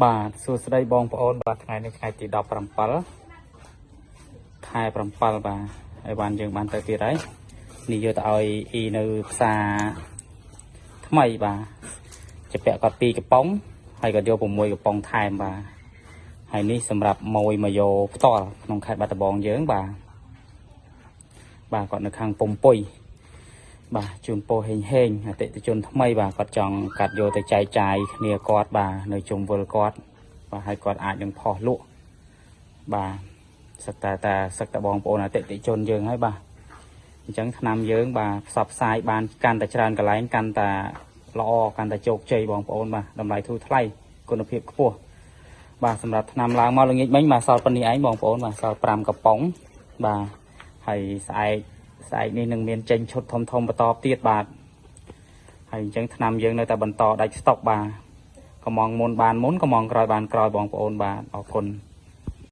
បាទសួស្តីបងប្អូនបាទថ្ងៃនេះថ្ងៃទី17ខែ7បាទហើយបានយើងបានទៅទៀតហើយនេះយកទៅឲ្យអ៊ីនៅផ្សារថ្មីបាទជាពាក់គាត់2កំប៉ុងហើយគាត់យក6កំប៉ុងថែមបាទហើយនេះសម្រាប់មកយកផ្ទាល់ក្នុងខេត្តបាត់ដំបងយើងបាទគាត់នៅខាងពុំពុយបាទជូនពោហេងអតិថិជនថ្មីបាទគាត់ចង់កាត់យកទៅចែកចាយគ្នាគាត់បាទនៅជុំវិលគាត់បាទហើយគាត់អាចនឹងផុសលក់បាទសឹកតែបងប្អូនអតិថិជនយើងហើយបាទអញ្ចឹងឆ្នាំយើងបាទផ្សព្វផ្សាយបានកាន់តែច្រើនកន្លែងកាន់តែល្អកាន់តែជោគជ័យបងប្អូនបាទតម្លៃធូរថ្លៃគុណភាពខ្ពស់បាទសម្រាប់ឆ្នាំឡើងមកល្ងាចមិញបាទសល់ប៉ុណ្នេះឯងបងប្អូនបាទសល់5កំប៉ុងបាទហើយស្អែកនេះនឹងមានចេញឈុតធំបន្តទៀតបាទហើយអញ្ចឹងឆ្នាំយើងនៅតែបន្តដាច់ស្តុកបាទកំងមុនបានមុនកំងក្រោយបានក្រោយបងប្អូនបាទអរគុណ